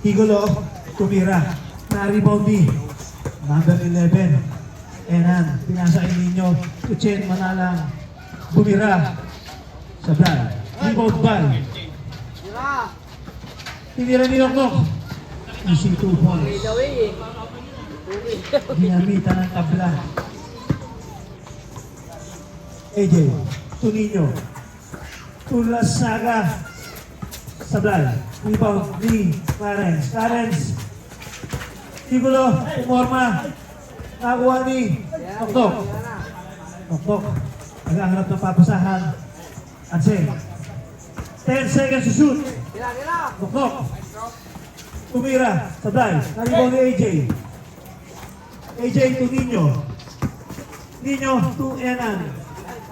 Higulo, tumira. Na-reboundy. Number 11. Enan, pinasa ninyo. Tuchen, Manalang. Bumira. Sablay. Rebound ball. Tinira ni Noknok. Easy 2 points. Ginamitan ng tabla. AJ, Tunino. Tulasaga. Sablay. Rebound ni Clarence. Clarence. Higulo, umorma. Nakuha ni Noknok. Noknok. Naghahanap ng papasahan. Anseng. 10 seconds to shoot. Noknok. Tumira. Sablay. Naribaw ni AJ. AJ to Nino. Nino to Enan.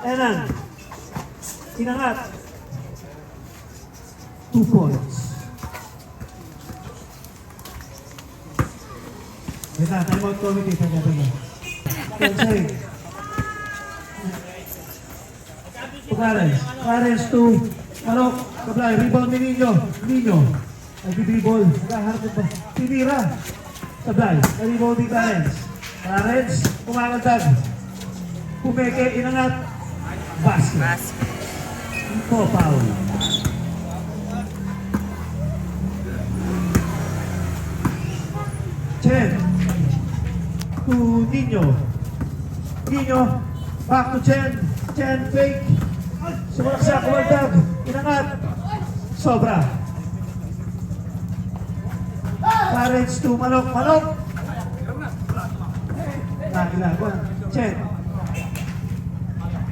Enan. Inangat. 2 points. Wait na, time out committee. Tanya. Clarence. Clarence to Manok. Sablay. Rebound ni Nino. Nino. Nag-dribble. Naghahanap ba? Tinira. Sablay. Nag-rebound ni Clarence. Clarence. Kumakaldag. Pumeke. Inangat. Basket. Ito, foul. Chen. To Nino. Nino. Back to Chen. Chen fake. Sumaksak. Kumakaldag. Inangat. Sobra. Clarence to Manok. Manok. Nakilagwa. Chen.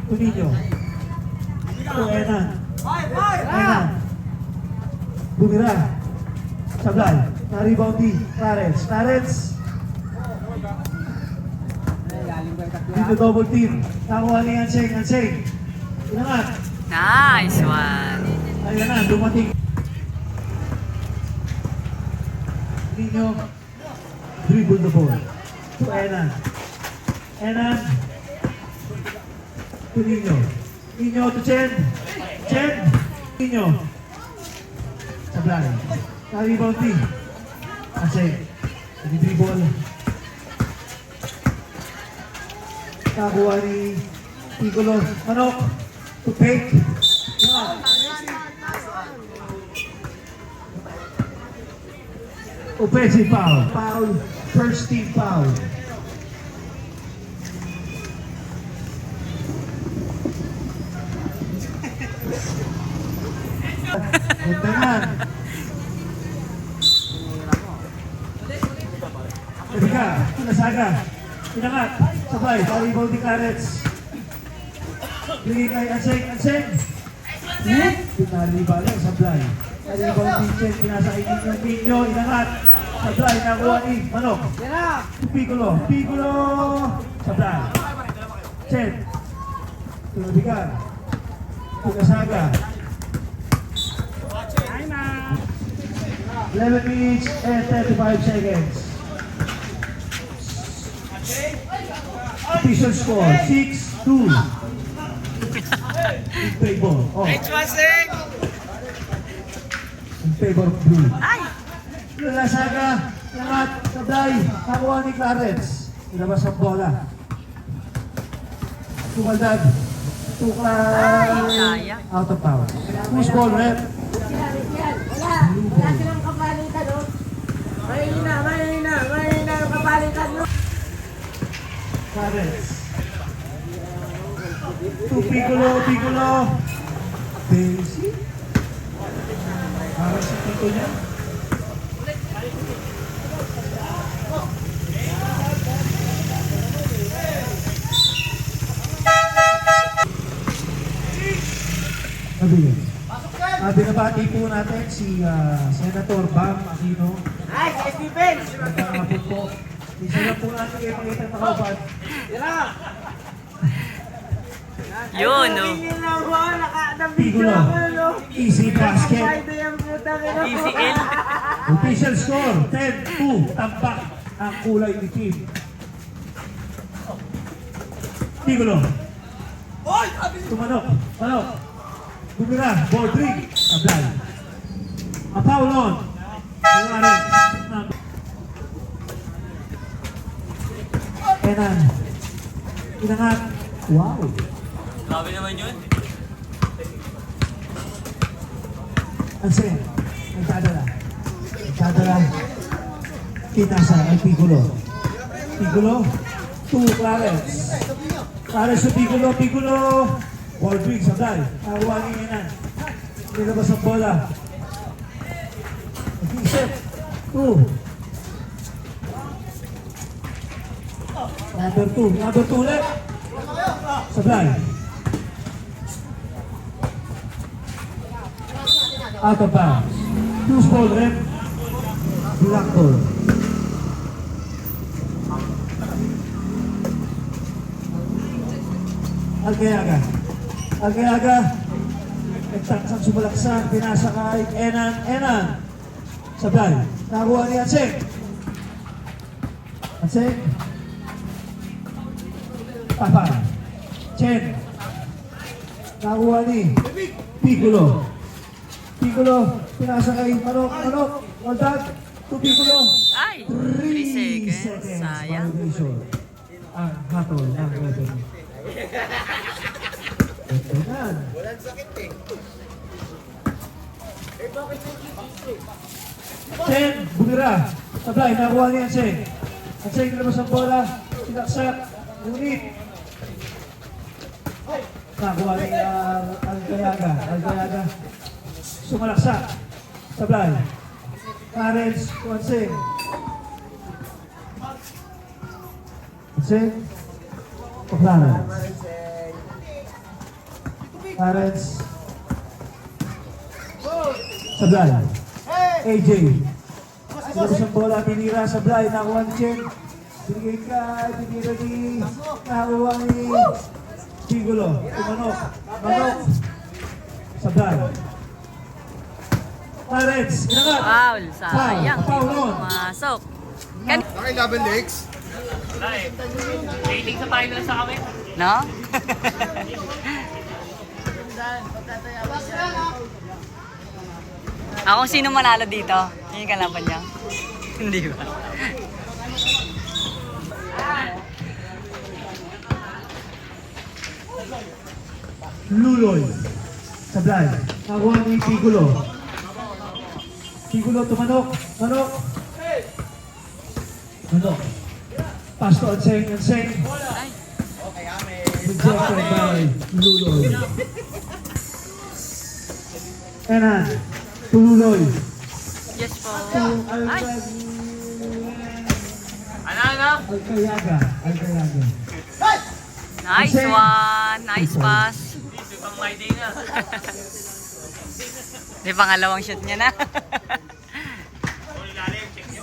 To Nino. To Enan. Enan. Bumira. Sablay. Na-rebound di. Clarence. Clarence. Dito double team. Nakuha ni Anseng. Anseng. Inangat. Nice one. Ayan na. Dumating. Nino. Dribble the ball. To Enan. Enan. To Nino. Nino to Chen. Chen. Nino. Sablay. Na-rebound di. Anseng. Nag-dribble. Nakuha ni Higulo. Manok. To fake. Offensive foul. Foul. First team foul. Puntanan. Erika. Tulasaga. Inangat. Sabay. Naribaw ni Clarence. Bigay kay Anseng. Anseng. Pinariba lang. Sablay. Naribaw ni Chen. Pinasa ng Nino. Inangat. Sablay. Nakuha ni Manok. Piccolo. Piccolo. Sablay. Chen. Tulabigan. Tulasaga. 11 minutes and 35 seconds. Official score, 6-2. In favor of. In favor of blue. Tulasaga. Langat. Sablay. Nakuha ni Clarence. Ilabas ang bola. Tumaldag. Tukay. Out of bounds. Who's ball, rep? Wala silang kapalitan, no? Mahina ang kapalitan, no? Clarence. To Piccolo. Daisy. Parang si Pico niya. Binabati po natin si Senator Bam Aquino. Nice, defense! Magkakapot po. Isa lang po natin kayo makita na kaupad. Yun, no? Piccolo. Easy basket. Easy in. Official score, 10-2. Tampak ang kulay ni team. Piccolo. Tumanok. Manok. Bumira. Ball 3. Sablay. Ang foul on. Clarence. Enan. Inangat. Wow. Grabe naman yun. Ansen. Nagdadala. Nagdadala. Pinasa ay Piccolo. Piccolo. To Clarence. Clarence to Piccolo. Piccolo. Ball break. Sabay. Nakakuha ni Enan. Nilabas ang bola. Nag-iisip. Two. Number two. Number two ulit. Sabay. Out of bounds. Loose ball rep. Black ball. Algayaga. Algayaga. Nagtaksang sumalaksan. Pinasa kay Enan. Enan. Sabay. Nakakuha ni Atseng. Atseng. Papa. Chen. Nakakuha ni Piccolo. Piccolo. Pinasa kay Manok. Manok. Waldag. To Piccolo. Ay, 3 seconds. Sayang. Violation. Ang hatol ng referee. Enan. Walang sakit eh. Eh, bakit yung Chen, bumira. Sablay, nakuha niya Chen. At Chen, nilabas ang bola. Sinaksak. Ngunit. Nakuha ni Algayaga. Algayaga. Sumalaksak. Sablay. Clarence, Chen. Chen. Clarence. Clarence. Sablay. AJ. Nilabas ang bola, pinira, Sablay, nakuha ni Chen. Binigay ka, pinira ni, nakuha ni Piccolo. Manok. Manok. Sablay. Clarence, inangat. Foul. Sayang. Foul on. Pumasok. Okay, double legs. Rating sa finals sa kami. No? Ako sino manalo dito? Yung kalaban niya? Hindi ba? Luloy. Sablay. Nakuha ni Piccolo. Piccolo to Manok. Manok. Manok. Pass to Anseng. Anseng. Rejected by Luloy. Enan. To Luloy. Yes po. To Ay! Ano? Algayaga. Algayaga. Nice one. Nice pass. May pangalawang shoot niya na.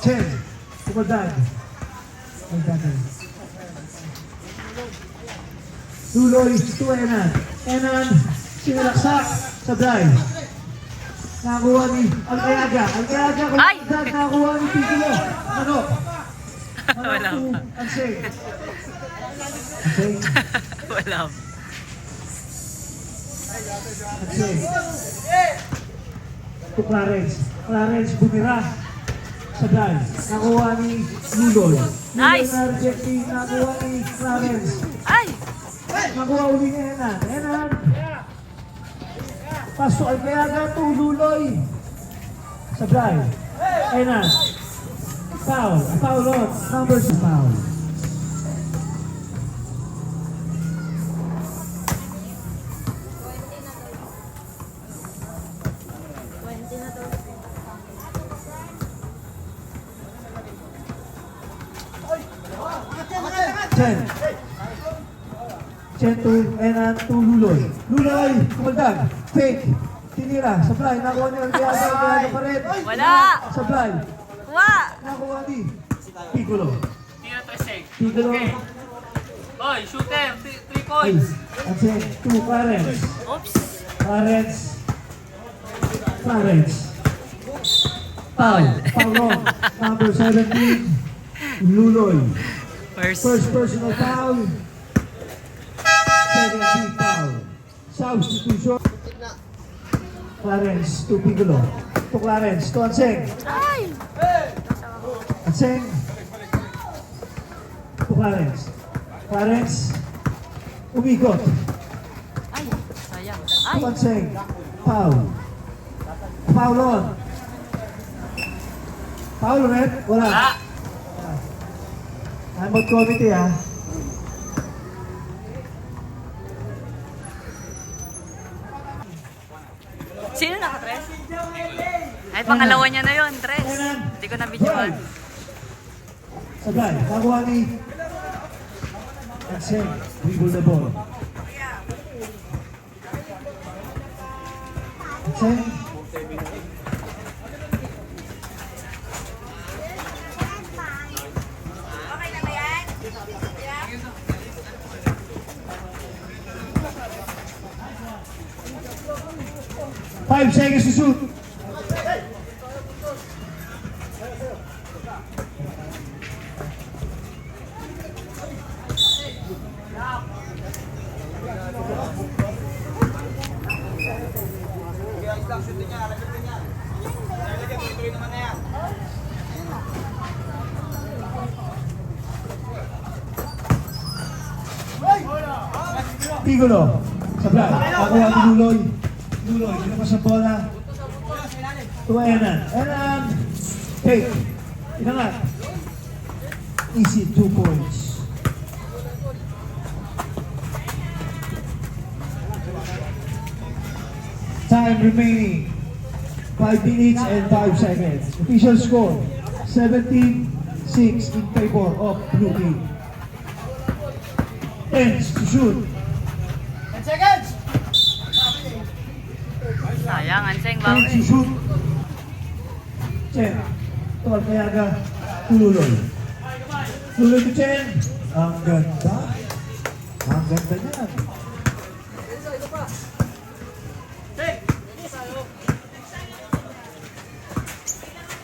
Chen. Tumadag. Algayaga. Luloy to Enan. Enan. Sinalaksak. Sablay. Nakakuha ni Algayaga. Algayaga. Ay! Nakakuha ni Piccolo. Manok. Wala Manok pa. to Anseng. Anseng. Wala pa. Anseng. To Clarence. Clarence bumira. Sablay. Nakuha ni Luloy. Nice. Luloy na rejecting. Nakuha ni Clarence. Ay! Nakuha uli ni Enan. Enan. Paso Algayaga to Luloy. Sablay. Enan. Foul. Foul on. Number 2 foul. Chen. Chen to Enan to Luloy. Luloy. Kumaldag. Fake. Tinira. Sablay. Nakuha ni Algayaga. Algayaga pa rin. Wala! Sablay. Wa! Nakuha ni Piccolo. Tira to seg. Piccolo. Oy, shooter! 3 Ay. points! Chen to Clarence. Oops! Clarence. Clarence. Foul. Foul on. Number 17. Luloy. First personal foul. Second team foul. Substitution. Clarence to Piccolo. to Clarence. To Anseng. Ay! Anseng. To Clarence. Clarence. Umikot. Ay! Sayang. To Ay! Anseng. Foul. Foul on. Foul ulit? Wala. Timeout committee ha. Sino naka-tres? Ay, pangalawa niya na yun, tres. Hindi ko na-videoan. Sabay. Nakuha ni Anseng. Dribble the ball. Anseng. Five seconds to shoot. Tigulo. Sabay. Nakuha ni Luloy. Luloy. Dito sa bola. To Enan. Enan. Take. Inangat. Easy 2 points. Time remaining. 5 minutes and 5 seconds. Official score. 17-6 in favor of Blue Team. 10 to shoot. Sayang, Anseng, 10 to bawi. shoot. Chen. Tol Kayaga. Tululoy. Tululoy to Chen. Ang ganda. Ang ganda niyan.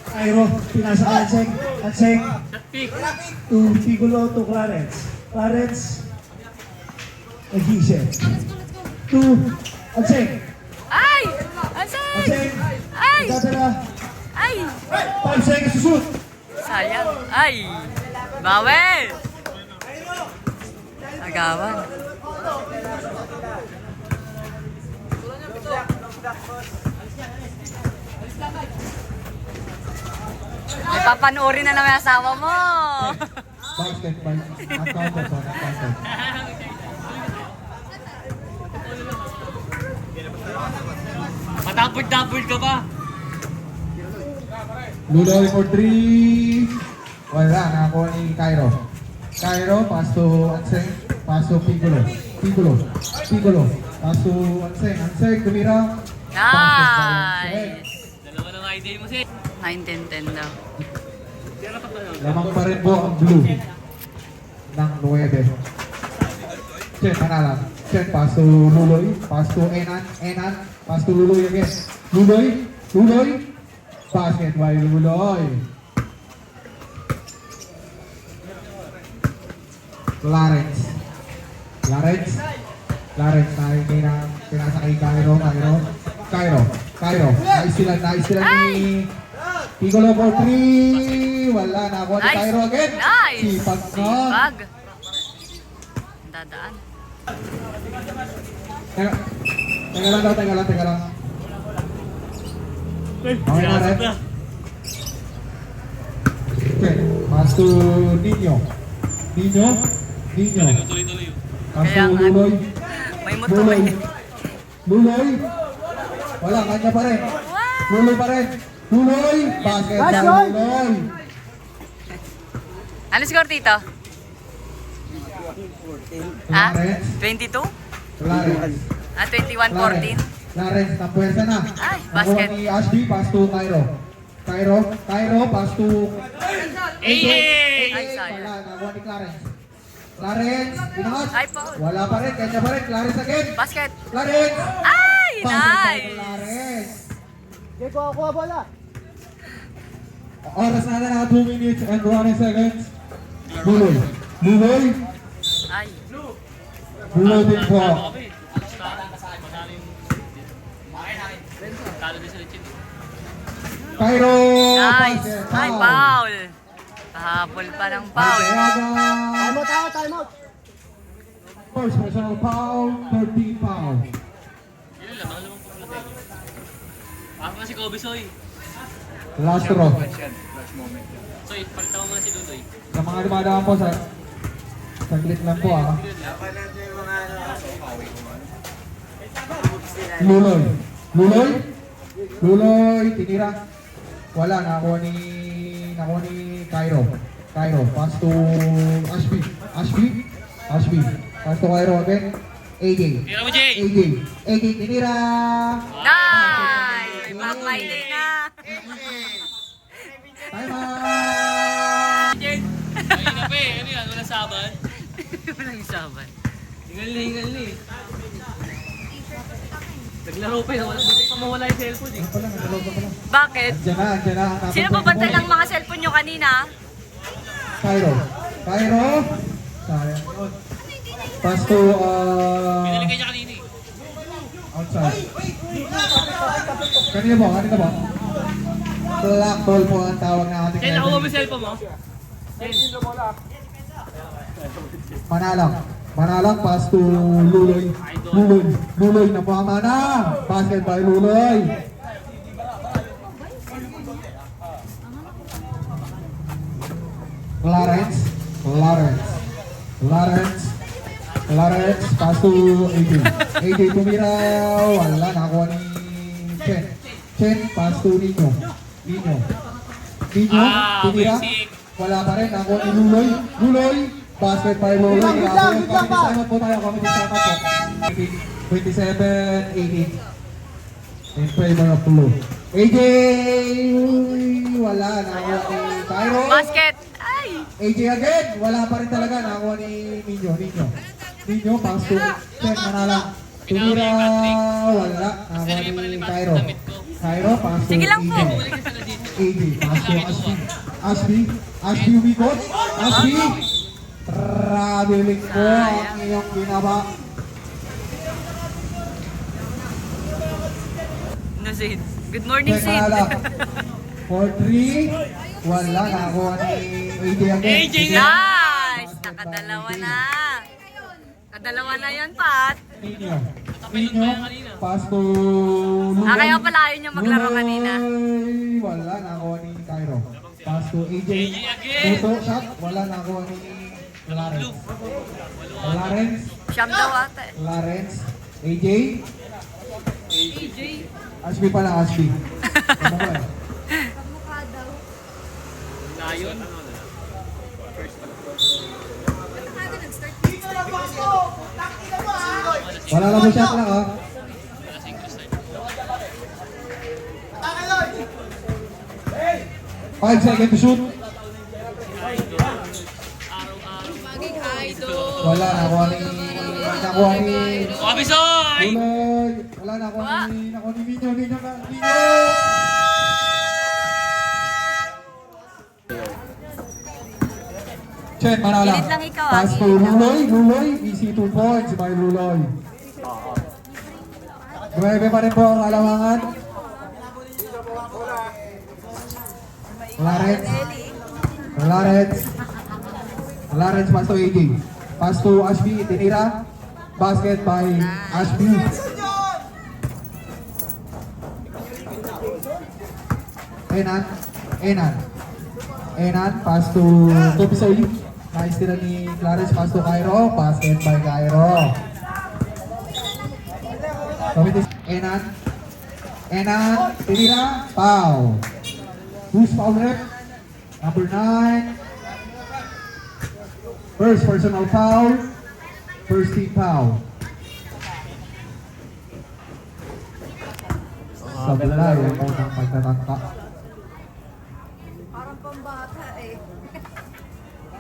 Cairo, pinasa ka Anseng. Anseng. To Tigulo to Clarence. Clarence. Nag-iisip. To Anseng. Ay! Anseng! Anseng. Ay! Dadala. Ay! 5 seconds to shoot. Sayang. Ay! Bawi! Agawan. Ay, papanoorin na naman yung asawa mo. Basket by Accountant on Accountant. Matapod-tapod ka pa. Luloy for 3. Wala, nakakuha ni Cairo. Cairo, pass to Anseng, pass to Piccolo. Piccolo, Piccolo, pass to Anseng. Anseng, tumira. Nice! Dalawa ng idea mo, si. 9-10-10 daw. Lamang pa rin po ang blue ng 9. Chen, manalang. Chen, pass to Luloy, pass to Enan, Enan, pass to Luloy again. Luloy, Luloy, basket by Luloy. Clarence. Clarence. Clarence na hindi na pinasa kay Cairo. Cairo. Nice sila ni Piccolo for 3. Wala, nakuha ni Nice! Cairo again. Nice! Sipag no. Sipag. Dadaan. Teka lang. Okay na rin. Okay, pass to Nino. Tuloy-tuloy. Pass Kaya to nga. Luloy. May motor eh. Luloy. Wala, kanya pa rin. Luloy pa rin. Luloy. Basket by Luloy. Ano score, Tito? Ah? Clarence. 22? Clarence. Ah, 21-14? Clarence, napuwersa na. Ay, Nakuha basket. ni Ashby, pass to Cairo. Cairo, pass to... Ay! Ay, sayang. Wala, nakuha ni Clarence. Clarence, inangat. Ay, Paul. Wala pa rin, kanya pa rin. Clarence again. Basket. Clarence. Ay, Basket by nice! Clarence. Diego, kuha bola. Oras na na 2 minutes and 20 seconds. Luloy. Ay. Luloy din po. Talo din sa Richie. Cairo. Nice! Basket, Ay, foul! Kahabol pa ng foul. Time out, time out. First personal foul, 13 foul. Ako si Kobe Soy. Last row. Soy, palitan mo nga si Luloy. Sa mga dumadaan po sa saglit lang po ah. Luloy. Luloy. Luloy, tinira. Wala, nakuha ni Cairo. Cairo, pass to Ashby. Ashby. Pass to Cairo again. AJ. Tira mo, Jay! AJ, tinira. Nice! Back my day na! Time out. Jay! Ayun na pa eh. Ano yan? Walang saban? Walang isaban. Hingal na eh. Naglaro pa yun. Buti pa mawala yung cellphone eh. Pala, nagdalaw pa pala. Bakit? Andiyan na. ang Sino tapos ba bantay mo. ng mga cellphone nyo kanina? Cairo. Sayang yun. Pass to, Pinaligay niya kanina eh. outside. Kanina ba? Black ball po ang tawag na ating Jay, nakuha mo yung cellphone mo? Jay, Manalang, pass to Luloy. Luloy na po ang mana. Basket by Luloy. Lawrence, pass to AJ. AJ tumira, wala, nakakuha ni Chen, pass to Nino, tumira, wala pa rin, nakakuha ni Luloy, basket by Luloy. Good lang pa. Comedy time po. 27-18. In favor of Blue. AJ, wala, nakakuha ni Cairo. Basket! Ay! AJ again, wala pa rin talaga, nakakuha ni Nino, pass to Chen, Manalang. Tumira, wala, nakakuha ni Cairo. Pass to Sige lang po. AJ, pass to Ashby umikot. Ashby, traveling po ang iyong ginaba. No, Sid. Good morning, Chen, Sid. Manalang. For 3, wala, nakakuha ni AJ again. AJ nga! Nice! Nakadalawa na. Kadalawa na yan, Pat. Nino, pass to Luloy. Kaya pala ayaw niya maglaro kanina. Luloy, wala, nakakuha ni Cairo. Pass to AJ. again. Puto shot, wala, nakakuha ni Lawrence. Siyam daw ata eh. Lawrence. AJ. Ashby pala, Ashby. Ano ba eh? Lion. Wala lang po shot lang, ha? 5 seconds to shoot. Wala, nakuha ni Kobe Soy! Luloy. Wala, nakuha ni Nino. Chen, Manalang. Gilid lang ikaw, Pass to Luloy. Easy 2 points by Luloy. 9 pa rin po ang alamangan. Lawrence, pass to AJ. Pass to Ashby, tinira. Basket by Ashby. Enan, pass to Topisoy. Nice tira ni Clarence, pass to Cairo. Basket by Cairo. Enan, tinira. Foul. Who's foul rep? Number 9. First personal foul. First team foul. Sablay ang unang pagtatangka. Parang pambata eh.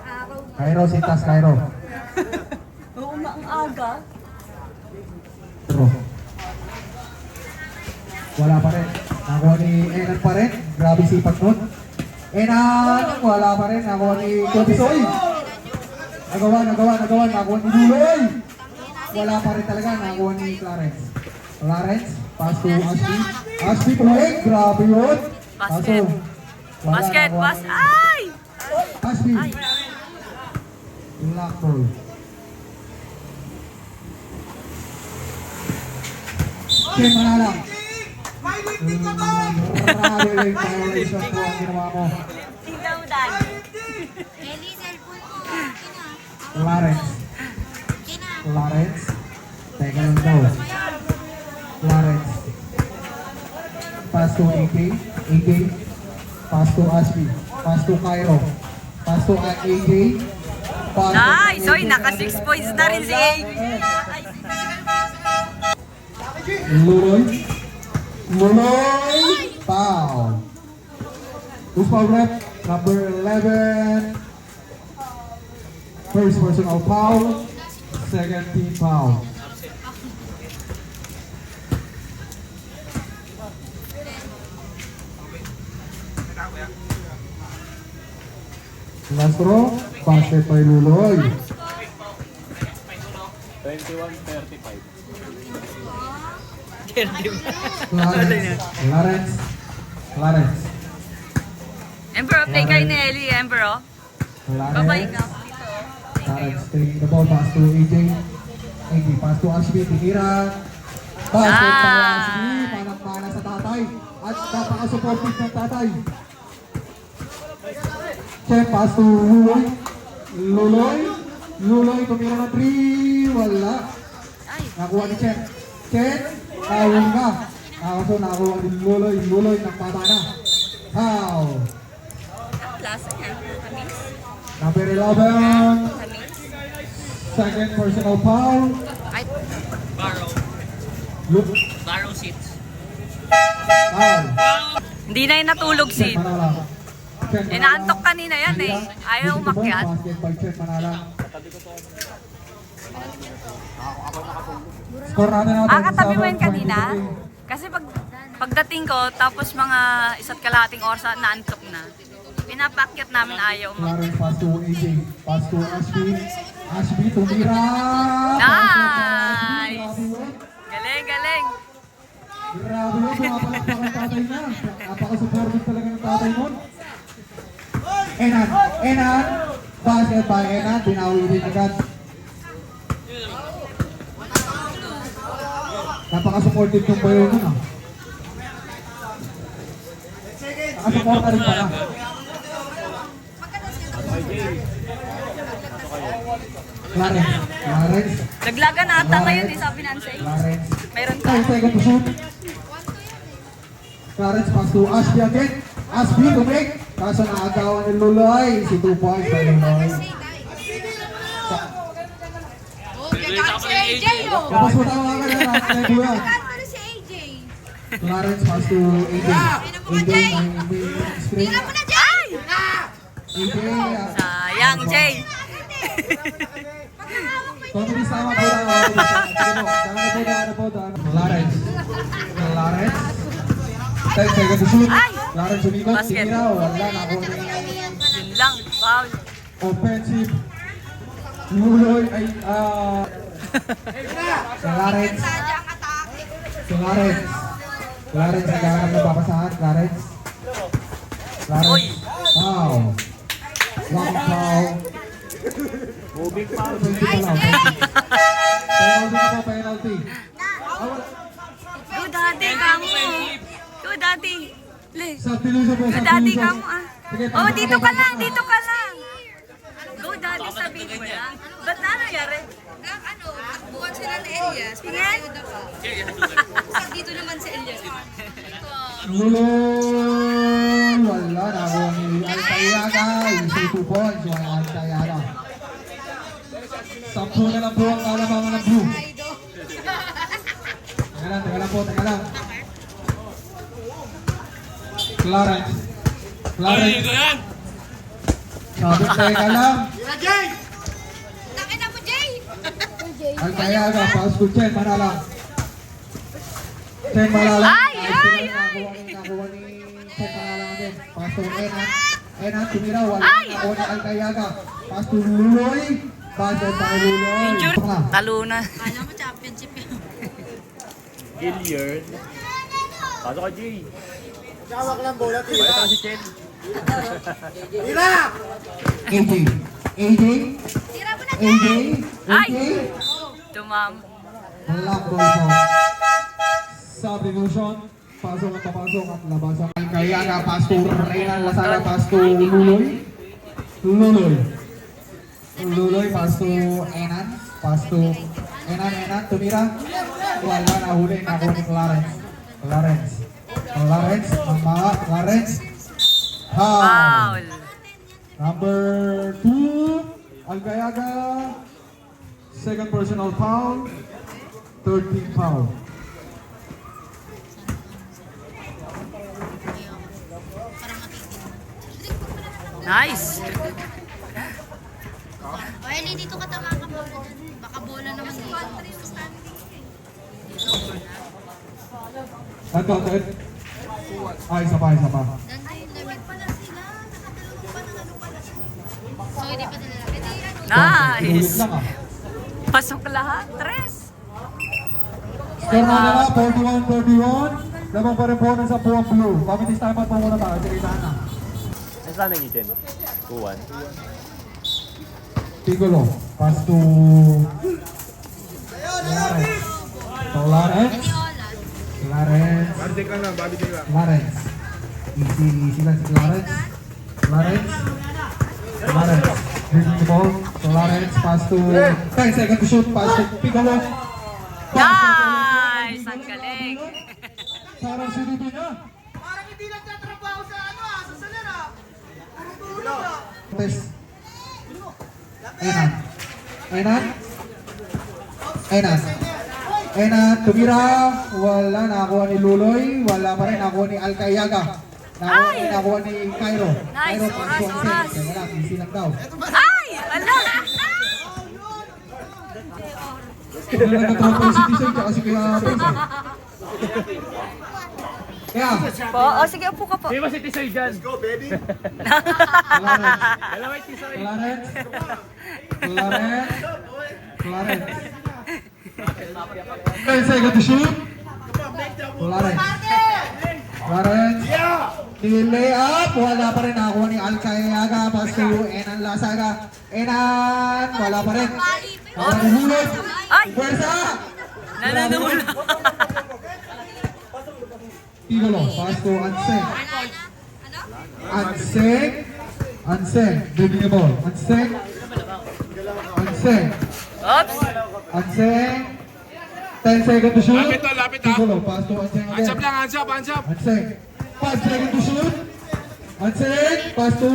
Araw. Cairo, sintas Cairo. Oo, ang aga. Bro. Wala pa rin. Nakuha ni Enan pa rin. Grabe sipat nun. Enan, wala pa rin. Nakuha ni Topisoy. Nagawa. Nakuha ni Luloy. Wala pa rin talaga. Nakuha ni Clarence. Pass to Ashby. Ashby pumain. Grabe yun. Basket. Wala, Basket, nakuha bas. ni Ay! Aspi. Ay. Black ball. Chen Manala. Grabe lang violation po ang ginawa mo. Tingnan mo, Dan. Eli, cellphone mo. Clarence. Clarence. Teka lang daw. Clarence. Pass to AK. AK. Pass to Aspi. Pass to Cairo. Pass to AK. Pass to Nice! Oy, AK. naka 6 points na rin si AB. Ay, Luloy. Luloy. Foul. Who's foul rep? Number 11. First personal foul. Second team foul. Last row. Basket by Luloy. 21-35. Clarence. Clarence. Clarence. Emperor, play kayo ni Ellie, Emperor. Babay Clarence. ka. Clarence taking the ball. Pass to AJ. AJ pass to Ashby. Tinira. Basket by Ashby. Panang-mana sa tatay. At napaka-supportive ng tatay. Check pass to Luloy. Luloy. Luloy tumira na 3. Wala. Ay, Nakuha ni Chen. Chen. Tawag ka. Kaso nakuha ni Luloy. Luloy nagpapana. Foul. klase niya. Tamis. Number 11. Tamis. Second personal foul. Ay, Barrow. Look. Barrow seats. Foul. hindi na yung natulog Chen si. Manala. Chen Manala. Inaantok kanina yan eh. Ayaw umakyat. Basket by Chen Manala. Score natin natin. Katabi mo yun 7-23. kanina? Kasi pagdating ko, tapos mga isa't kalahating oras na naantok na. Pinapakyat namin ayaw umakyat. Clarence pass to AJ. Pass to Ashby. Ashby tumira. Nice! Galing, galing. Grabe yun. Pumapalakpak ang tatay niya. Napaka-supportive talaga ng tatay mo. Enan. Enan. Basket by Enan. Binawi din agad. Napaka-supportive ng bayo nun ah. Nakasupport ka rin pala. Clarence. Clarence. Laglagan ata ngayon eh, sabi ni Ansay. Clarence. Meron ka. 10 seconds to shoot. Clarence pass to Ashby again. Ashby to make. Kaso naagawan ni Luloy. Si 2 points by Luloy. Si AJ, oh. Tapos mo tama ka na natin kuya. Ano si AJ? Clarence pass to AJ. AJ screen. Tira mo na, Jay! AJ. Sayang, Jay. Tommy sama po na. Sige po. Clarence. Clarence. 10 seconds to shoot. Ay! Clarence umikot. Basket. Tinira. Wala na ako ni Yun lang. Foul. offensive. Luloy ay Clarence. Sadyang atake. Clarence. Clarence naghahanap ng papasahan. Clarence. Uy. Clarence. Wow. One foul. Moving foul. Penalty na po, penalty. Go daddy, kamo. Go daddy. Le. Substitution po, Go daddy, substitution. kamo ah. Sige, Oh, dito ka lang, pasok. dito ka lang. Go daddy, sabihin mo lang. Ba't na nangyari? Takbuhan sila ni Elias. Tingnan. Dito naman si Elias. Luloy. Wala na ako ni Altayaga. Yung 2 points. Wala Altayaga. 10 na lang po ang kalamangan ng blue. Teka lang po, teka lang. Clarence. Ay, Clarence. yan! Sabi teka lang. Takin na mo, Jay! Altayaga, pass to Chen Manala. Chen Manala. Ay, ay, Nakuha ni Chen Manala again. Pass to Enan. Enan, tumira. Wala. Ay! Nakuha ni Altayaga. Pass to Luloy. Basket by Luloy. Injured. Ito na. Talo na. Alam mo, championship yun. Gilliard. Pasok ka, Jay. Hawak lang bola, tira. Ito si Chen. Tira! AJ. AJ. Tira mo na, AJ. Ay! AJ. Tumam. Walang goal po. Substitution. Pasok at papasok at labasan. Alcayaga, pass to Renan Lasaga, pass to Luloy. Luloy, pass to Enan. Pass to Enan, tumira. Wala na huli na ako ni Clarence. Clarence, foul. Foul. Number 2, Alcayaga. Second personal foul. 13 foul. Nice. O, Eli, dito ka tama ka bola dyan. Baka bola naman dito. Ito. Isa pa. Nandun yung lamig pala sila. Nakatulog pa ng ano pala. So, hindi pa nila. Pwede ano. Inulit Nice. lang ah. Pasok lahat. Tres. Score na nila, 41-31. Labang pa rin po ng 10 ang blue. Pamitis time at po muna tayo. Sige, na. Nasaan na yung Chen? 2-1. Piccolo. Pass to Clarence. Hindi Ola. Clarence. Clarence. Easy lang si Clarence. Dribbling the ball. Clarence. Pass to 10 seconds to shoot. Pass to Piccolo. Nice. Ang galing. Sarang CDB niya. Parang hindi nagtatrabaho sa ano sa salar Test. Enan, tumira. Wala, nakakuha ni Luloy. Wala pa rin, nakakuha ni Alcayaga. Nakakuha ni Cairo. Nice, Cairo, oras. Kaya lang, easy lang daw. Ay! Ala! Ano lang nagtrapo yung citizen, tsaka si Kuya Prince. Kaya, Po, sige, upo ka po. Di ba si Tisoy dyan? Clarence. Dalawa yung Tisoy. Clarence. 10 seconds to shoot. Clarence. Nilay up. Wala pa rin. Nakakuha ni Alcayaga. Pass to Enan Lasaga. Enan. Wala pa rin. Nakakuhulog. Ay! Pwersa. Nananula. Piccolo. Pass to Anseng. Ano? Anseng. Dribbling the ball. Anseng. Oops. Anseng. 10 seconds to shoot. Lapit ha. Piccolo. Pass to Anseng again. Hands up lang, hands up. Anseng. 5 seconds to shoot. Anseng. Pass to...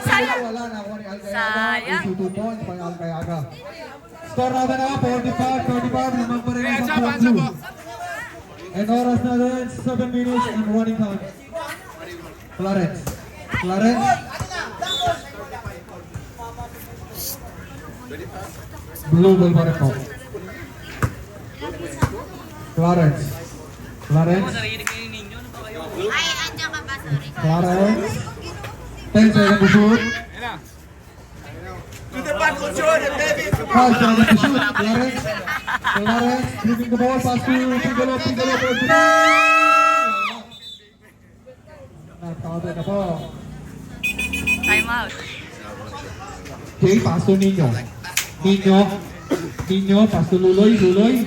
sayang. Wala na ako ni Alcayaga. Sayang. 2 points by Alcayaga. Score natin na 45-35. Lamang pa rin ang Hands up, 10 hands up. blue. And oras na din, 7 minutes and running time. Clarence. Blue ball pa rin po. Clarence. Narinig ko yung ninyo. Ano ba kayo? Ay, andyan ka ba? Sorry. Clarence. 10 seconds to shoot. 5 seconds to shoot. Clarence. Dribbling the ball. Pass to Piccolo. Nakakautin na po. Time out. Okay, pass to Nino, pass to Luloy. Nice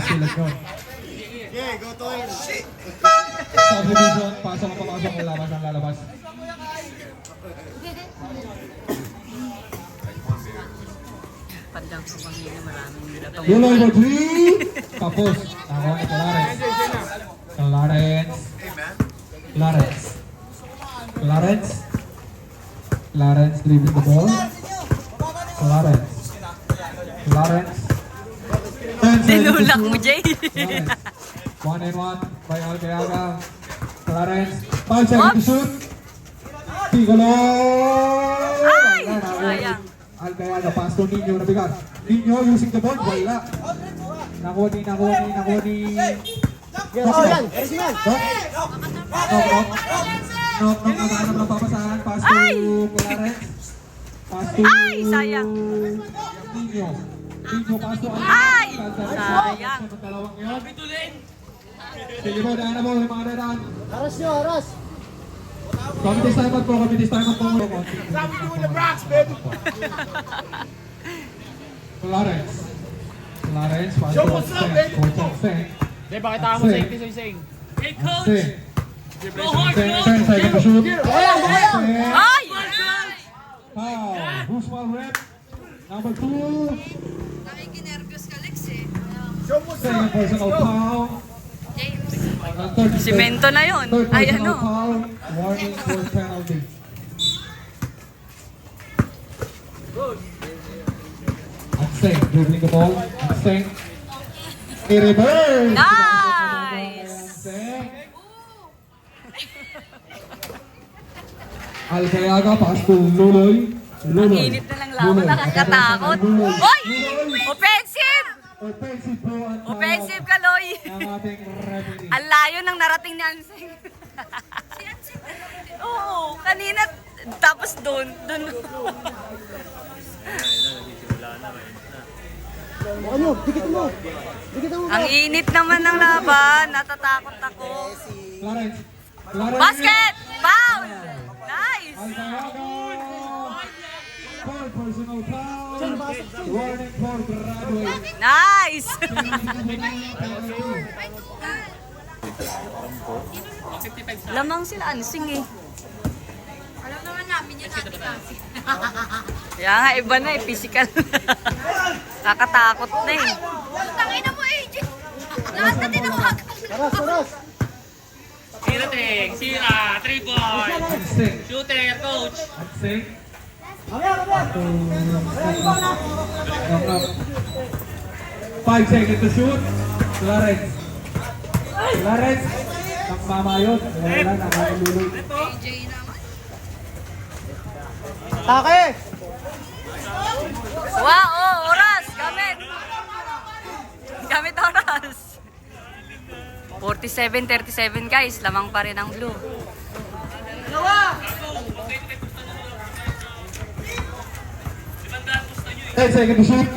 sila ko. Okay, go to him. Subdivision, pasok ang papasok, lalabas ang lalabas. Padang sa pamilya, maraming latong. Luloy for 3. Tapos, ako ni Clarence dribbling the ball. Clarence. 10 seconds to Tinulak mo, shoot. Jay. Clarence. 1-1 by Alcayaga. Clarence. 5 seconds to shoot. Piccolo. Ay! Wala, nakuha ni Sayang. Alcayaga. Pass to Nino na bigat. Nino using the ball. Wala. Nakuha ni. Oh, yan. Ayos yan. Knock. Naghahanap ng papasahan. Pass to Ay! Clarence. Pass to Ay, sayang. Nino, pass to Ay! Sayang. Sayang. Sa dalawang yun. Sige po, dahil na po yung mga dadaan. Aras nyo, aras. Committee timeout po, committee timeout po. Clarence. Clarence, pass to Seng. Coach of Seng. Hindi, pakita mo sa safety, Seng. Hey, coach! Seng. Go hard, Seng, bro! Seng, second to shoot. Ay! Seng. Foul. Who's foul rep? Number 2. Nakikinervyos ka, Lex eh. Second personal foul. James. Third Simento na yun. Third Ay, personal ano? foul. Warning for penalty. At Seng, dribbling the ball. At Seng. I-reverse. Nice! Seng. Alcayaga, pass to Luloy. Ang init na lang laban, nakakatakot. Hoy! Offensive! Offensive po ang tawag Offensive, Kaloy! ng ating referee. Ang layo ng narating ni Anseng. Si Ansel. Oo, kanina, tapos doon. Ano, dikit mo. Dikit mo. Ang init naman ng laban, natatakot ako. Clarence. Clarence. Basket! Foul! Nice! Alcayaga. Foul personal foul. Warning for graduate. Nice! Lamang sila Anseng eh. Alam naman namin yan natin kasi. Kaya nga, iba na eh, physical. Nakatakot na eh. Tangina mo, AJ. Lahat na tinawagan. Aras, aras. Sirating, sira, 3 points. At Seng. Shooter, coach. At Seng. Mamaya, mamaya. 5 seconds to shoot. Clarence. Clarence. Ang mama yun. Wala na. Luloy. AJ naman. Take. Wow, oh, oras! Gamit! Gamit oras! 47-37 guys, lamang pa rin ang blue. 10 seconds to shoot.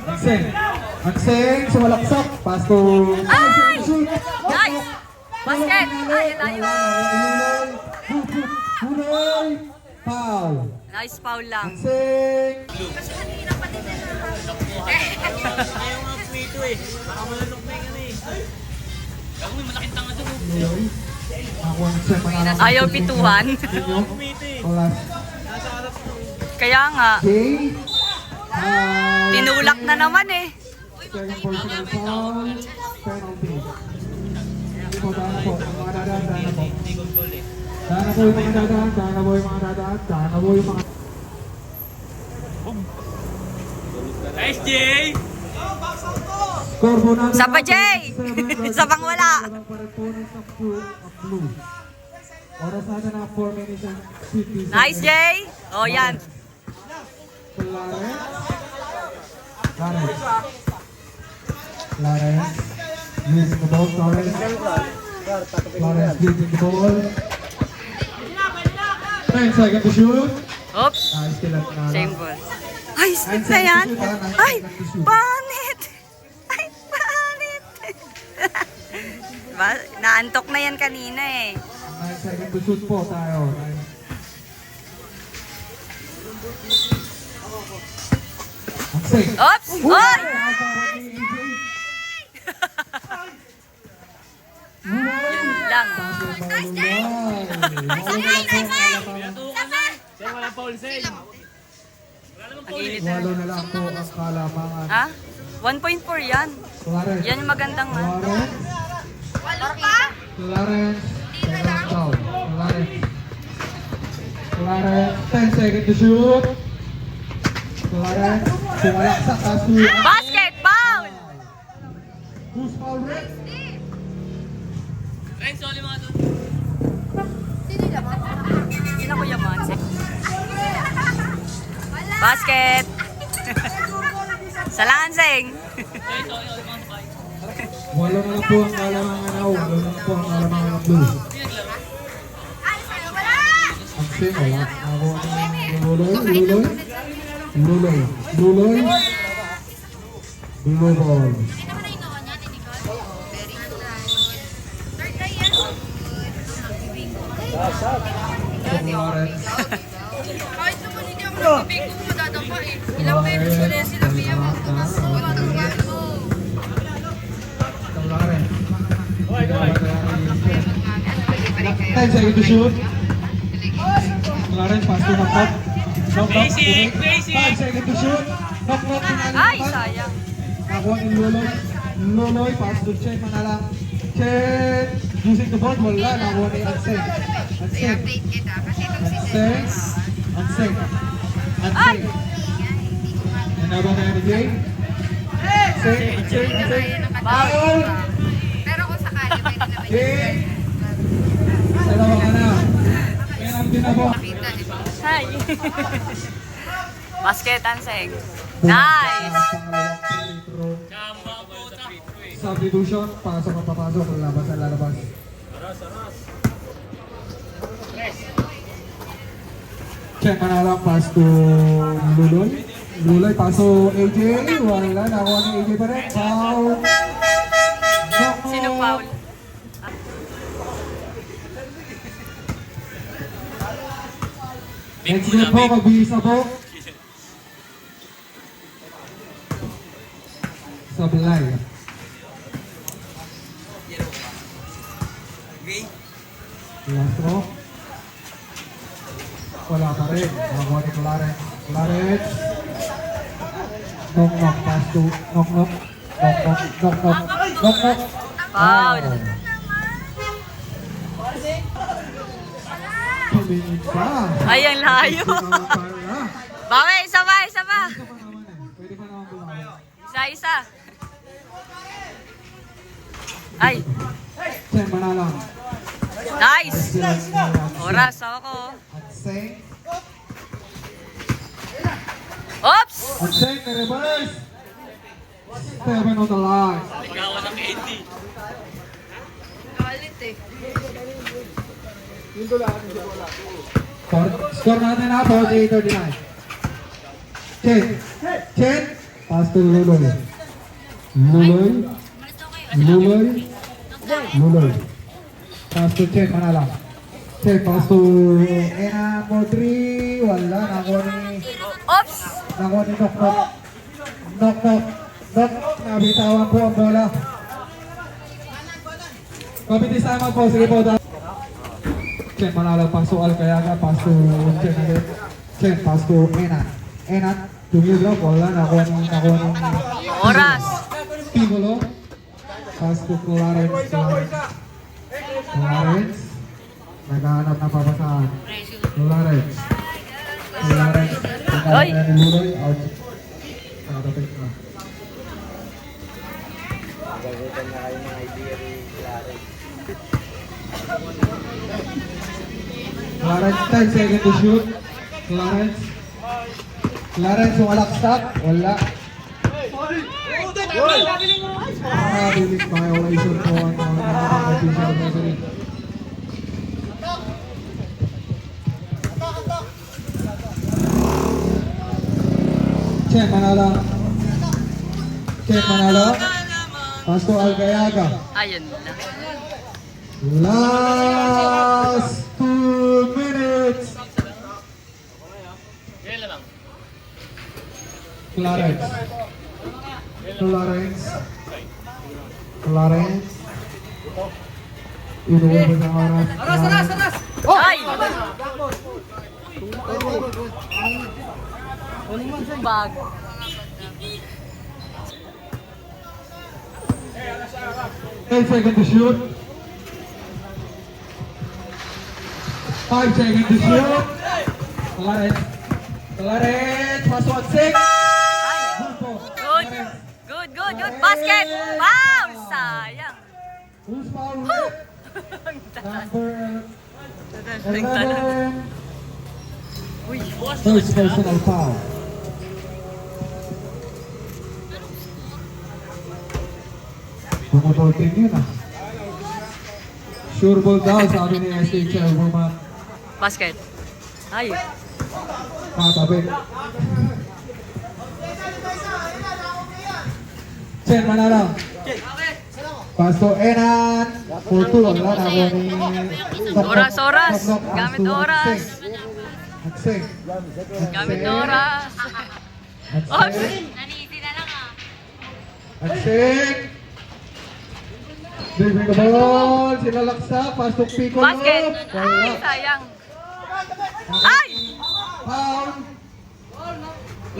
Agseng. Agseng, sumalaksak. Pass to... Ay! Shoot. Nice! Basket! Ay, layo! Huloy. Foul. Nice foul lang. Agseng. Kasi kanina pa din nila. Ayaw nga pumito eh. Baka malanok na yung ano eh. Gawin mo, malaking tanga doon. Huloy. Ako ang Agseng mananang. Ayaw pituhan. Pumito eh. Plus Kaya nga, J. tinulak na naman eh. Second personal foul. Penalty. Hindi po, dana po. Ang mga dadaan, dana po. Dana po yung mga dadaan, dana po yung mga dadaan, dana po yung mga... Nice, Jay! Score po natin. Isa pa, Jay! Isa pang wala. Lamang pa rin po ng blue. Oras natin na 4 minutes and 50 seconds. Nice, Jay! O, yan. Clarence. Using the ball, Clarence. Clarence using the ball. 10 seconds to shoot. Oops! Nice kill at nada. Same ball. Ay, split na yan! Ay, panit! Ay, panit! Diba? Naantok na yan kanina eh. 9 seconds to shoot po tayo. Ang safe. Oops! Oy! Yun lang. Seng, walang foul, Seng. Ang init na. Walo na lang po ang kalamangan. Ha? 1.4 yan. Clarence. Yan yung magandang ah. Clarence. Walo pa? Clarence. Second foul. Clarence. Clarence. 10 seconds to shoot. Clarence. Sumalaksak. Basket! Foul! Who's foul red? Seng, sorry mga doon. Sino naman? Sino ko yaman? Basket! Salanseng! Seng, sorry mga sabay. Walo na lang po ang kalamangan na. Walo na lang po ang kalamangan ng blue. Ay, sa'yo wala! Ang sing, wala. Ako ang luloy. Luloy. Luloy. Luloy. Blue ball. Sino naman na inuwan niya ni Nicole? Very good. Third try Tok Lawrence. Kahit naman hindi ako nagbibig kung madadapa eh. Ilang beses ko na yung sinabihan mo. Wala nang gamit mo. Tok Lawrence. 10 seconds to shoot. Lawrence, pass to knock. Basic, basic. 5 seconds to shoot. Knock. Ay, sayang. Nakuha ni Luloy. Luloy, pass to Chen Manalang. Chen, using the board, wala. Nakuha ni Anseng. Anseng. Nanabang kaya ni Jay. Anseng. Foul! Pero kung sakali, pwede naman Jay! Dalawa ka na. Kaya ang tinabo. kita. Hi. Basket Anseng. Nice. Pangalawang free throw. Substitution, pasok ang papasok, lalabas ang lalabas. Check Manalang, pass to Luloy. Luloy, pass to AJ. Wala, nakuha ni AJ pa rin. Foul. Sino foul? Next game po, magbihis na po. Sablay. Last throw. Wala pa rin. Nakuha ni Clarence. Clarence. Knock, pass to knock. Knock. Foul. Tumingin ka. Ay, ang layo. Bawi, isa pa. Pwede pa naman bumawi. Isa. Ay, Chen Manalang. nice. Oras ako. Anseng. Oops! Anseng, reverse. 7 on the line. Ligawan ng Eddie. Kalit eh. Score natin na, 48-39. Chen. Pass to Luloy. Luloy. Pass to Chen Manalang. Chen, pass to Ena for 3. Wala, nakuha ni Oops! Knock. Nabitawan po ang bola. Kapitis naman po, sige po. Chen Manalang, pass to Alcayaga, pass to Chen ulit. Chen, pass to Ena, tumidrop, wala, nakuha ni Oras. Pibolo. Pass to Clarence. Naghahanap na papasahan. Clarence. Oy! Naghahanap na ni Luloy. Out. Nakatapit na. Clarence, 10 seconds to shoot. Clarence, walak stop. Wala. Release violation po ang official referee. Chen Manalang. Pass to Alcayaga. Ayun na. Last 2 minutes. Clarence. Inuubos ang oras. Ay! Bag. Ten seconds to shoot. 5 seconds to shoot. Clarence, pass 1-6. Good. Basket! Wow! Sayang. Who's foul ulit? Number Ang talag. 11. First personal foul. Pumutulting yun ah. Sure ball daw, sabi ni SK Chairwoman. Basket. Ay. Matabi. Chen Manalang. Pass to Enan. For 2. Wala na ako ni... Oras, oras. Top knock. Gamit Pass to oras. Agseng. Gamit oras. Agseng. Nanisi na lang ah. Agseng. Driving the ball. Sinalaksa. Pass to Piccolo. Basket. Ay, Wala. sayang. Ay! Foul.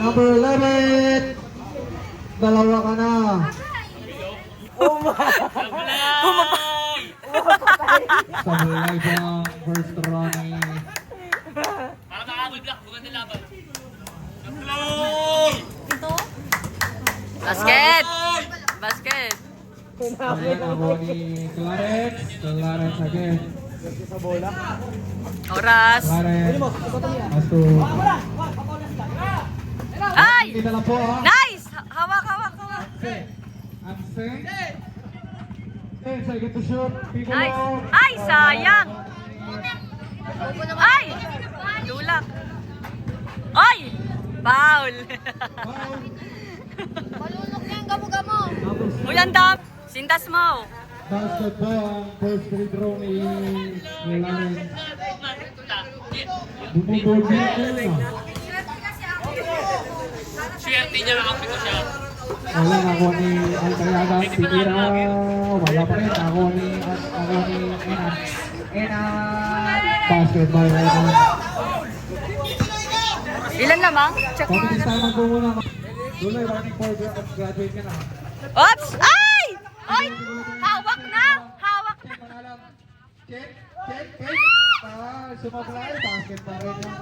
Number 11. Dalawa ka na. Sablay po ang first run ni Para makabul block, bukan nila laban. Basket! Basket! Ayan ako ni Clarence. Clarence again. Oras. Clarence. Pass to... Ay! Hindi na lang po ha. Nice! Hawak, hawak, hawak. Agseng. Second to shoot. Piccolo. Nice. Ay, sayang. Ay! Tulak. Ay! Foul. Foul. Malunok na yung gamo-gamo. Uy, ang dami. Sintas mo. Basket po ang first free throw ni Clarence. Bumubol dito na. Swerte niya lang ako siya. Wala na ako ni Alcayaga, Titira, wala pa rin. Ako ni Enan. Enan, basketball right now. Ilan lamang? Check mo. Pabilis tayo magmumuna. Duloy, running for graduate ka na. Oops! Ay! Ay! Hawak na! Hawak na! Check, check, check. Sumablay, basketball right now.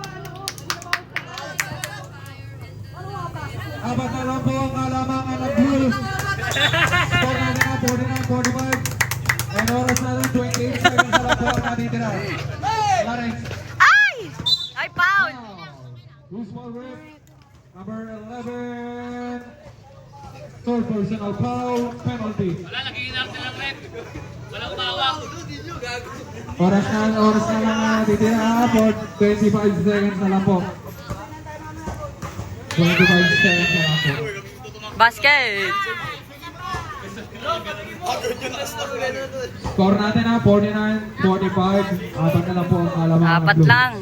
Apat na lang po ang alamang alam blue. Score natin na 49-45. And oras natin 28 seconds na lang po ang natitira. Clarence. Ay! Ay, foul! Loose ball rip. Number 11. Third personal foul. Penalty. Wala, naghihinar silang rep. Walang bawak. Oras na lang natitira for 25 seconds na lang po. 25 seconds na lang po. Basket! Score natin na 49-45. Apat na lang po ang alamang Apat blue. lang.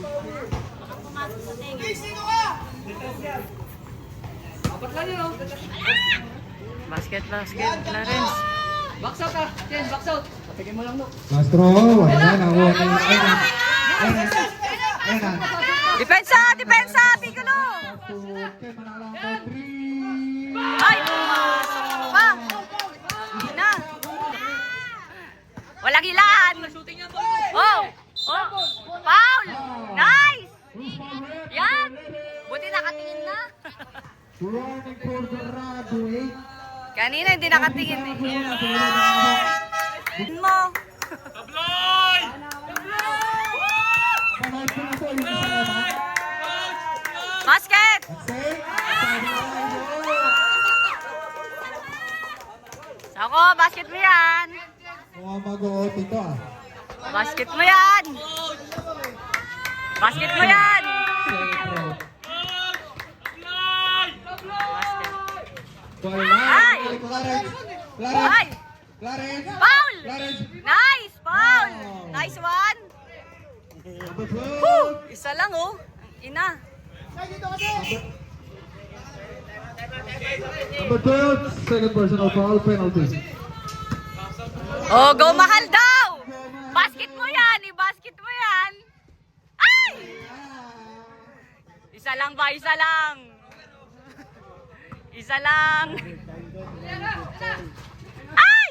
Basket, basket, Clarence. Last throw. Wala na ako ni Enan. Enan. Depensa! Depensa! Piccolo! Okay, manalang po 3. Ay! Pumasok pa! Hindi na! Walang ilan! Oh! Oh! Foul! Nice! Yan! Buti nakatingin na. Running for the graduate. Kanina hindi nakatingin eh. Mo! Tabloy! Panood po na po yung isa naman. Basket! Agseng. Sideline po. Ako, basket mo yan! Mukhang mag-o-out ito ah. Basket mo yan! Basket mo yan! Second throw. Basket. Wala. Ay! Clarence. Ay! Clarence. Clarence. Foul! Clarence. Nice! Foul! Nice one! Number 12. Woo! Isa lang oh. Ina. Number 12. Second personal foul penalty. Oh, go mahal daw! Basket mo yan! I-basket mo yan! Ay! Isa lang ba? Isa lang! Isa lang! Ay!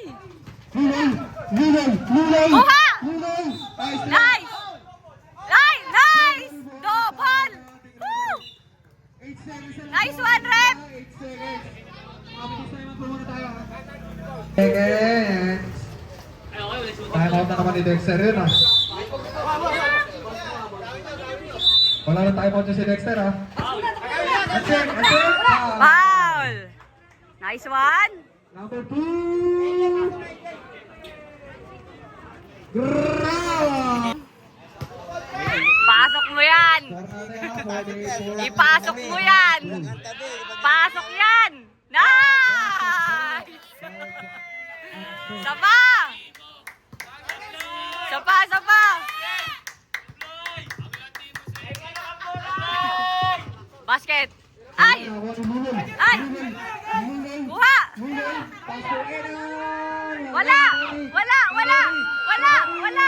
Lulay. Kuha! Lulay. Nice. Nice! Nice! Nice! Double! Woo! 8 seconds. Nice one, Rep! 8 seconds. Mabilis na naman po muna tayo. Seconds. Ay, okay, wala shoot. Time out na naman ni Dexter yun ah. Wala na time out niya si Dexter ah. Agseng. Foul! Nice one! Number 2. Grab! Pasok mo yan! Ipasok mo yan! Pasok yan! Nice! Sapa! Sapa, sapa! Basket! Ay! Ay! Kuha! Wala! Wala! Wala! Wala! Wala!